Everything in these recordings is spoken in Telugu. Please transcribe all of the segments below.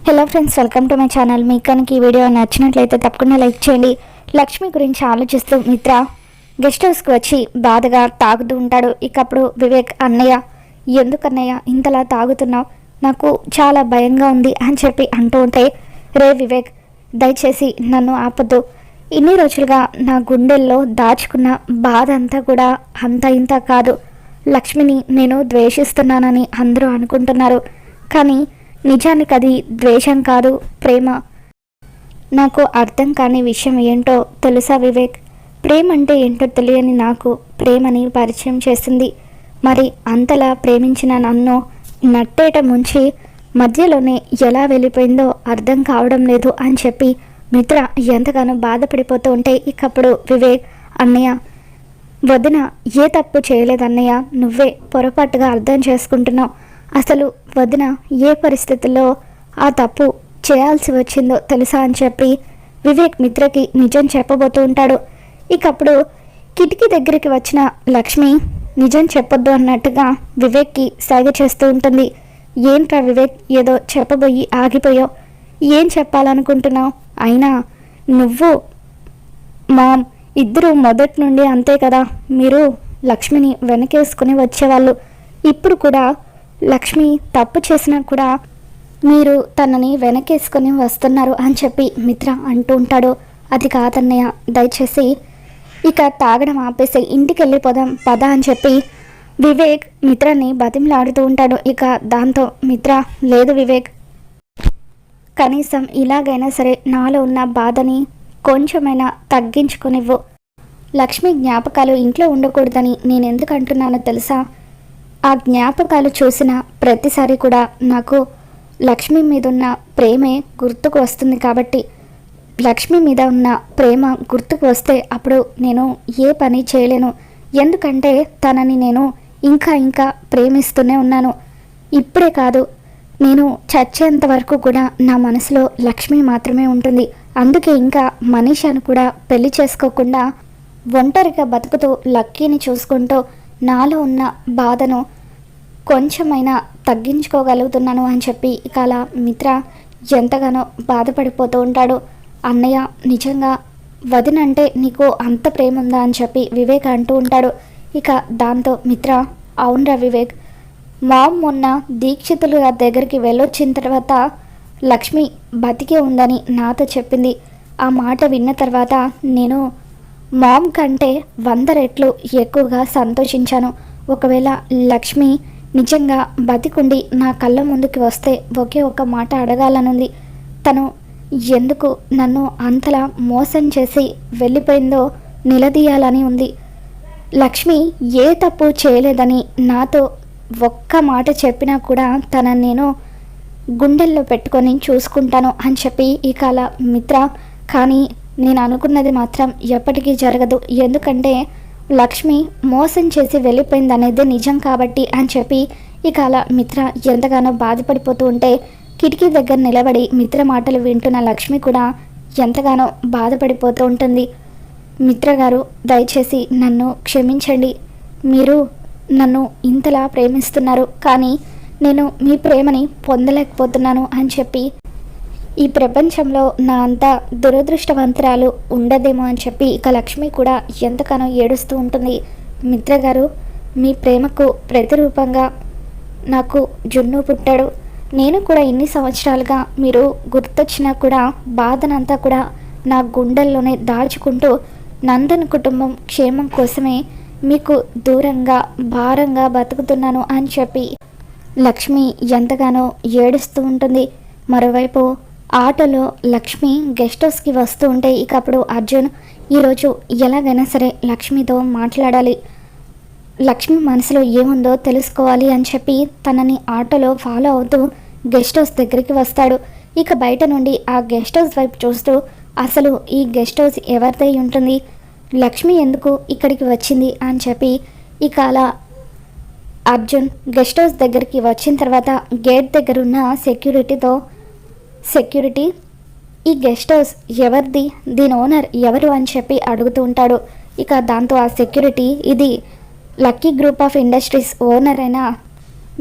Hello friends, welcome to my channel. మీకు కనుక ఈ వీడియో నచ్చినట్లయితే తప్పకుండా లైక్ చేయండి. లక్ష్మి గురించి ఆలోచిస్తూ మిత్ర గెస్ట్ హౌస్కి వచ్చి బాధగా తాగుతూ ఉంటాడు. ఇకప్పుడు వివేక్, అన్నయ్య ఎందుకన్నయ్య ఇంతలా తాగుతున్నావు, నాకు చాలా భయంగా ఉంది అని చెప్పి అంటూ ఉంటే, రే వివేక్, దయచేసి నన్ను ఆపొద్దు. ఇన్ని రోజులుగా నా గుండెల్లో దాచుకున్న బాధ అంతా కూడా అంత ఇంత కాదు. లక్ష్మిని నేను ద్వేషిస్తున్నానని అందరూ అనుకుంటున్నారు, కానీ నిజానికి అది ద్వేషం కాదు, ప్రేమ. నాకు అర్థం కాని విషయం ఏంటో తెలుసా వివేక్? ప్రేమ అంటే ఏంటో తెలియని నాకు ప్రేమని పరిచయం చేసింది. మరి అంతలా ప్రేమించిన నన్ను నట్టేట ముంచి మధ్యలోనే ఎలా వెళ్ళిపోయిందో అర్థం కావడం లేదు అని చెప్పి మిత్ర ఎంతగానో బాధపడిపోతూ ఉంటే, ఇకప్పుడు వివేక్, అన్నయ్య, వదిన ఏ తప్పు చేయలేదన్నయ్య, నువ్వే పొరపాటుగా అర్థం చేసుకుంటున్నావు. అసలు వదిన ఏ పరిస్థితుల్లో ఆ తప్పు చేయాల్సి వచ్చిందో తెలుసా అని చెప్పి వివేక్ మిత్రకి నిజం చెప్పబోతూ ఉంటాడు. ఇకప్పుడు కిటికీ దగ్గరికి వచ్చిన లక్ష్మి నిజం చెప్పొద్దు అన్నట్టుగా వివేక్కి సైగ చేస్తూ ఉంటుంది. ఏంట్రా వివేక్, ఏదో చెప్పబోయి ఆగిపోయావు, ఏం చెప్పాలనుకుంటున్నావు? అయినా నువ్వు మామ్ ఇద్దరు మొదటి నుండి అంతే కదా, మీరు లక్ష్మిని వెనకేసుకుని వచ్చేవాళ్ళు. ఇప్పుడు కూడా లక్ష్మి తప్పు చేసినా కూడా మీరు తనని వెనకేసుకొని వస్తున్నారు అని చెప్పి మిత్ర అంటూ ఉంటాడు. అది కాదన్నయ్య, దయచేసి ఇక తాగడం ఆపేసి ఇంటికి వెళ్ళిపోదాం పద అని చెప్పి వివేక్ మిత్రని బతిమలాడుతూ ఉంటాడు. ఇక దాంతో మిత్ర, లేదు వివేక్, కనీసం ఇలాగైనా సరే నాలో ఉన్న బాధని కొంచెమైనా తగ్గించుకొనివ్వు. లక్ష్మి జ్ఞాపకాలు ఇంట్లో ఉండకూడదని నేను ఎందుకు అంటున్నానో తెలుసా? ఆ జ్ఞాపకాలు చూసిన ప్రతిసారి కూడా నాకు లక్ష్మి మీద ఉన్న ప్రేమే గుర్తుకు వస్తుంది. కాబట్టి లక్ష్మి మీద ఉన్న ప్రేమ గుర్తుకు వస్తే అప్పుడు నేను ఏ పని చేయలేను. ఎందుకంటే తనని నేను ఇంకా ఇంకా ప్రేమిస్తూనే ఉన్నాను. ఇప్పుడే కాదు, నేను చచ్చేంత వరకు కూడా నా మనసులో లక్ష్మి మాత్రమే ఉంటుంది. అందుకే ఇంకా మనీషాను కూడా పెళ్లి చేసుకోకుండా ఒంటరిగా బతుకుతూ లక్కీని చూసుకుంటూ నాలో ఉన్న బాధను కొంచెమైనా తగ్గించుకోగలుగుతున్నాను అని చెప్పి ఇక అలా మిత్ర ఎంతగానో బాధపడిపోతూ ఉంటాడు. అన్నయ్య, నిజంగా వదినంటే నీకు అంత ప్రేమ ఉందా అని చెప్పి వివేక్ అంటూ ఉంటాడు. ఇక దాంతో మిత్ర, అవునరా వివేక్, మామ్ మొన్న దీక్షితులు దగ్గరికి వెళ్ళొచ్చిన తర్వాత లక్ష్మి బతికే ఉందని నాతో చెప్పింది. ఆ మాట విన్న తర్వాత నేను మామ్ కంటే 100 రెట్లు ఎక్కువగా సంతోషించాను. ఒకవేళ లక్ష్మి నిజంగా బతికుండి నా కళ్ళ ముందుకి వస్తే ఒకే ఒక మాట అడగాలనుంది. తను ఎందుకు నన్ను అంతలా మోసం చేసి వెళ్ళిపోయిందో నిలదీయాలని ఉంది. లక్ష్మి ఏ తప్పు చేయలేదని నాతో ఒక్క మాట చెప్పినా కూడా తనని నేను గుండెల్లో పెట్టుకొని చూసుకుంటాను అని చెప్పి ఇక అలా మిత్ర, కానీ నేను అనుకున్నది మాత్రం ఎప్పటికీ జరగదు. ఎందుకంటే లక్ష్మి మోసం చేసి వెళ్ళిపోయింది అనేది నిజం కాబట్టి అని చెప్పి ఇక అలా మిత్ర ఎంతగానో బాధపడిపోతూ ఉంటే, కిటికీ దగ్గర నిలబడి మిత్ర మాటలు వింటున్న లక్ష్మి కూడా ఎంతగానో బాధపడిపోతూ ఉంటుంది. మిత్ర గారు, దయచేసి నన్ను క్షమించండి. మీరు నన్ను ఇంతలా ప్రేమిస్తున్నారు, కానీ నేను మీ ప్రేమని పొందలేకపోతున్నాను అని చెప్పి ఈ ప్రపంచంలో నా అంత దురదృష్టవంతురాలు ఉండదేమో అని చెప్పి ఇక లక్ష్మి కూడా ఎంతగానో ఏడుస్తూ ఉంటుంది. మిత్ర గారు, మీ ప్రేమకు ప్రతిరూపంగా నాకు జున్ను పుట్టాడు. నేను కూడా ఇన్ని సంవత్సరాలుగా మీరు గుర్తొచ్చినా కూడా బాధనంతా కూడా నా గుండెల్లోనే దాచుకుంటూ నందన్ కుటుంబం క్షేమం కోసమే మీకు దూరంగా భారంగా బతుకుతున్నాను అని చెప్పి లక్ష్మి ఎంతగానో ఏడుస్తూ ఉంటుంది. మరోవైపు ఆటోలో లక్ష్మి గెస్ట్ హౌస్కి వస్తూ ఉంటే ఇక అప్పుడు అర్జున్, ఈరోజు ఎలాగైనా సరే లక్ష్మితో మాట్లాడాలి, లక్ష్మి మనసులో ఏముందో తెలుసుకోవాలి అని చెప్పి తనని ఆటోలో ఫాలో అవుతూ గెస్ట్ హౌస్ దగ్గరికి వస్తాడు. ఇక బయట నుండి ఆ గెస్ట్ హౌస్ వైపు చూస్తూ, అసలు ఈ గెస్ట్ హౌస్ ఎవరిదై ఉంటుంది, లక్ష్మి ఎందుకు ఇక్కడికి వచ్చింది అని చెప్పి ఇక అలా అర్జున్ గెస్ట్ హౌస్ దగ్గరికి వచ్చిన తర్వాత గేట్ దగ్గర ఉన్న సెక్యూరిటీ, ఈ గెస్ట్ హౌస్ ఎవరిది, దీని ఓనర్ ఎవరు అని చెప్పి అడుగుతూ ఉంటాడు. ఇక దాంతో ఆ సెక్యూరిటీ, ఇది lucky group of industries owner అయిన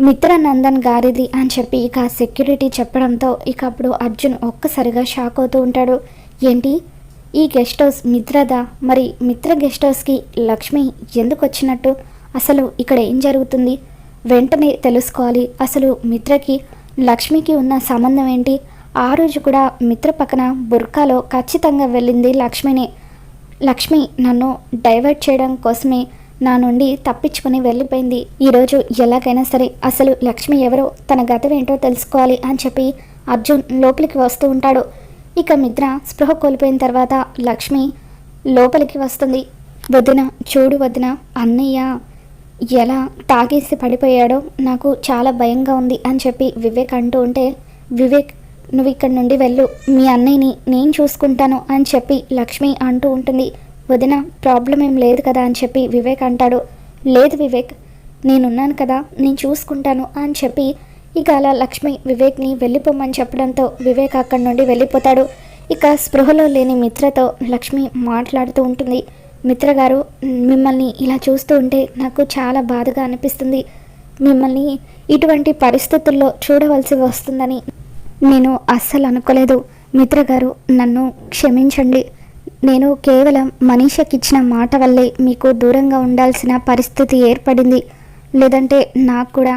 మిత్రనందన్ గారిది అని చెప్పి ఇక సెక్యూరిటీ చెప్పడంతో ఇక అప్పుడు అర్జున్ ఒక్కసారిగా షాక్ అవుతూ ఉంటాడు. ఏంటి, ఈ గెస్ట్ హౌస్ మిత్రదా? మరి మిత్ర గెస్ట్ హౌస్కి లక్ష్మి ఎందుకు వచ్చినట్టు? అసలు ఇక్కడ ఏం జరుగుతుంది? వెంటనే తెలుసుకోవాలి. అసలు మిత్రకి లక్ష్మికి ఉన్న సంబంధం ఏంటి? ఆ రోజు కూడా మిత్ర పక్కన బుర్కాలో ఖచ్చితంగా వెళ్ళింది లక్ష్మి నన్ను డైవర్ట్ చేయడం కోసమే నా నుండి తప్పించుకొని వెళ్ళిపోయింది. ఈరోజు ఎలాగైనా సరే అసలు లక్ష్మి ఎవరో, తన గతం ఏంటో తెలుసుకోవాలి అని చెప్పి అర్జున్ లోపలికి వస్తూ ఉంటాడు. ఇక మిత్ర స్పృహ కోల్పోయిన తర్వాత లక్ష్మి లోపలికి వస్తుంది. వదిన, చూడు వదిన, అన్నయ్య ఎలా తాగేసి పడిపోయాడో నాకు చాలా భయంగా ఉంది అని చెప్పి వివేక్ అంటూ ఉంటే, వివేక్ నువ్వు ఇక్కడి నుండి వెళ్ళు, మీ అన్నయ్యని నేను చూసుకుంటాను అని చెప్పి లక్ష్మి అంటూ ఉంటుంది. వదిన, ప్రాబ్లం ఏం లేదు కదా అని చెప్పి వివేక్ అంటాడు. లేదు వివేక్, నేనున్నాను కదా, నేను చూసుకుంటాను అని చెప్పి ఇక అలా లక్ష్మి వివేక్ని వెళ్ళిపోమని చెప్పడంతో వివేక్ అక్కడి నుండి వెళ్ళిపోతాడు. ఇక స్పృహలో లేని మిత్రతో లక్ష్మి మాట్లాడుతూ ఉంటుంది. మిత్ర గారు, మిమ్మల్ని ఇలా చూస్తూ ఉంటే నాకు చాలా బాధగా అనిపిస్తుంది. మిమ్మల్ని ఇటువంటి పరిస్థితుల్లో చూడవలసి వస్తుందని నేను అస్సలు అనుకోలేదు. మిత్ర గారు, నన్ను క్షమించండి. నేను కేవలం మనీషకిచ్చిన మాట వల్లే మీకు దూరంగా ఉండాల్సిన పరిస్థితి ఏర్పడింది. లేదంటే నాకు కూడా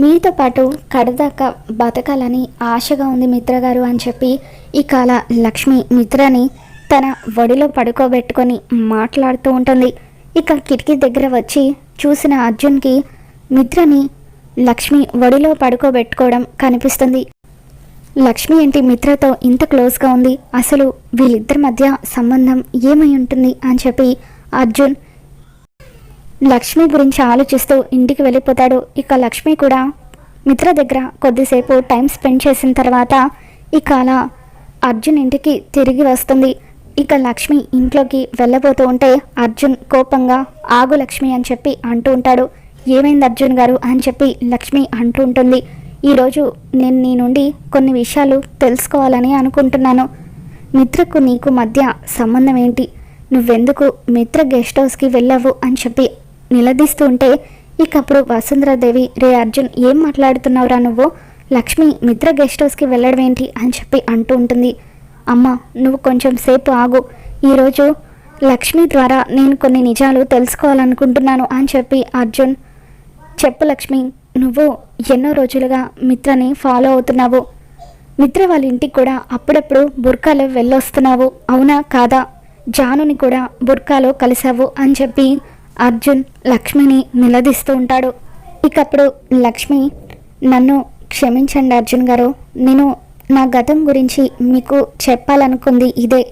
మీతో పాటు కడదాకా బతకాలని ఆశగా ఉంది మిత్రగారు అని చెప్పి ఇక అలా లక్ష్మి మిత్రని తన ఒడిలో పడుకోబెట్టుకొని మాట్లాడుతూ ఉంటుంది. ఇక కిటికీ దగ్గర వచ్చి చూసిన అర్జున్కి మిత్రని లక్ష్మి ఒడిలో పడుకోబెట్టుకోవడం కనిపిస్తుంది. లక్ష్మి ఏంటి మిత్రతో ఇంత క్లోజ్గా ఉంది? అసలు వీళ్ళిద్దరి మధ్య సంబంధం ఏమై ఉంటుంది అని చెప్పి అర్జున్ లక్ష్మి గురించి ఆలోచిస్తూ ఇంటికి వెళ్ళిపోతాడు. ఇక లక్ష్మి కూడా మిత్ర దగ్గర కొద్దిసేపు టైం స్పెండ్ చేసిన తర్వాత ఇక అలా అర్జున్ ఇంటికి తిరిగి వస్తుంది. ఇక లక్ష్మి ఇంట్లోకి వెళ్ళబోతూ ఉంటే అర్జున్ కోపంగా ఆగు లక్ష్మి అని చెప్పి అంటూ ఉంటాడు. ఏమైంది అర్జున్ గారు అని చెప్పి లక్ష్మి అంటూ ఉంటుంది. ఈరోజు నేను నీ నుండి కొన్ని విషయాలు తెలుసుకోవాలని అనుకుంటున్నాను. మిత్రకు నీకు మధ్య సంబంధం ఏంటి? నువ్వెందుకు మిత్ర గెస్ట్ హౌస్కి వెళ్ళావు అని చెప్పి నిలదీస్తూ ఉంటే ఇక అప్పుడు వసుంధరాదేవి, రే అర్జున్, ఏం మాట్లాడుతున్నావురా నువ్వు? లక్ష్మి మిత్ర గెస్ట్ హౌస్కి వెళ్ళడం ఏంటి అని చెప్పి అంటూ ఉంటుంది. అమ్మ, నువ్వు కొంచెం సేపు ఆగు. ఈరోజు లక్ష్మి ద్వారా నేను కొన్ని నిజాలు తెలుసుకోవాలనుకుంటున్నాను అని చెప్పి అర్జున్, చెప్పు లక్ష్మి, నువ్వు ఎన్నో రోజులుగా మిత్రని ఫాలో అవుతున్నావు. మిత్ర వాళ్ళ ఇంటికి కూడా అప్పుడప్పుడు బుర్కాలో వెళ్ళొస్తున్నావు, అవునా కాదా? జానుని కూడా బుర్కాలో కలిసావు అని చెప్పి అర్జున్ లక్ష్మిని నిలదీస్తూ ఉంటాడు. ఇకప్పుడు లక్ష్మి, నన్ను క్షమించండి అర్జున్ గారు, నేను నా గతం గురించి మీకు చెప్పాలనుకుంది ఇదే.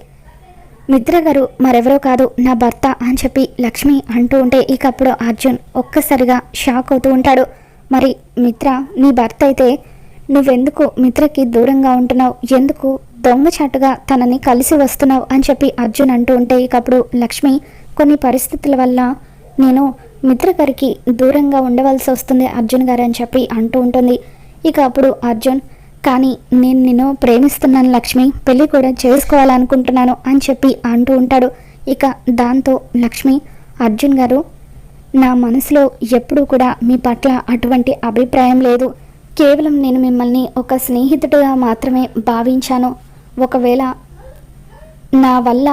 మిత్ర గారు మరెవరో కాదు, నా భర్త అని చెప్పి లక్ష్మి అంటూ ఉంటే ఇకప్పుడు అర్జున్ ఒక్కసారిగా షాక్ అవుతూ ఉంటాడు. మరి మిత్ర నీ భర్త అయితే నువ్వెందుకు మిత్రకి దూరంగా ఉంటున్నావు? ఎందుకు దొంగచాటుగా తనని కలిసి వస్తున్నావు అని చెప్పి అర్జున్ అంటూ ఉంటే ఇకప్పుడు లక్ష్మి, కొన్ని పరిస్థితుల వల్ల నేను మిత్ర గారికి దూరంగా ఉండవలసి వస్తుంది అర్జున్ గారు అని చెప్పి అంటూ ఉంటుంది. ఇక అప్పుడు అర్జున్, కానీ నేను నిన్ను ప్రేమిస్తున్నాను లక్ష్మి, పెళ్ళి కూడా చేసుకోవాలనుకుంటున్నాను అని చెప్పి అంటూ ఉంటాడు. ఇక దాంతో లక్ష్మి, అర్జున్ గారు, నా మనసులో ఎప్పుడూ కూడా మీ పట్ల అటువంటి అభిప్రాయం లేదు. కేవలం నేను మిమ్మల్ని ఒక స్నేహితుడిగా మాత్రమే భావించాను. ఒకవేళ నా వల్ల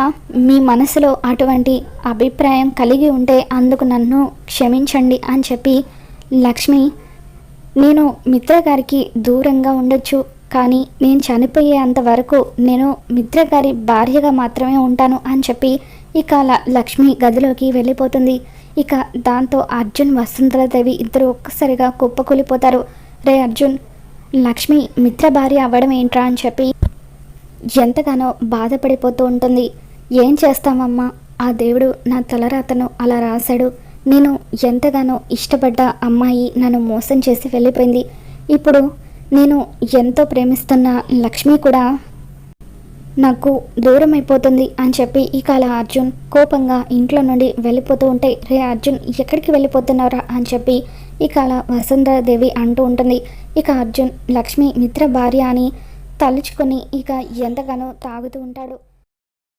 మీ మనసులో అటువంటి అభిప్రాయం కలిగి ఉంటే అందుకు నన్ను క్షమించండి అని చెప్పి లక్ష్మి, నేను మిత్ర గారికి దూరంగా ఉండొచ్చు, కానీ నేను చనిపోయేంత వరకు నేను మిత్ర గారి భార్యగా మాత్రమే ఉంటాను అని చెప్పి ఇక లక్ష్మి గదిలోకి వెళ్ళిపోతుంది. ఇక దాంతో అర్జున్ వసుంధరాదేవి ఇద్దరు ఒక్కసారిగా కుప్పకూలిపోతారు. రే అర్జున్, లక్ష్మి మిత్ర భార్య అవ్వడం ఏంట్రా అని చెప్పి ఎంతగానో బాధపడిపోతూ ఉంటుంది. ఏం చేస్తామమ్మా, ఆ దేవుడు నా తలరాతను అలా రాశాడు. నేను ఎంతగానో ఇష్టపడ్డ అమ్మాయి నన్ను మోసం చేసి వెళ్ళిపోయింది. ఇప్పుడు నేను ఎంతో ప్రేమిస్తున్న లక్ష్మి కూడా నాకు దూరం అయిపోతుంది అని చెప్పి ఇక అలా అర్జున్ కోపంగా ఇంట్లో నుండి వెళ్ళిపోతూ ఉంటే, రే అర్జున్, ఎక్కడికి వెళ్ళిపోతున్నారా అని చెప్పి ఇక అలా వసుంధరాదేవి అంటూ ఉంటుంది. ఇక అర్జున్ లక్ష్మి మిత్ర భార్య అని తలుచుకొని ఇక ఎంతగానో తాగుతూ ఉంటాడు.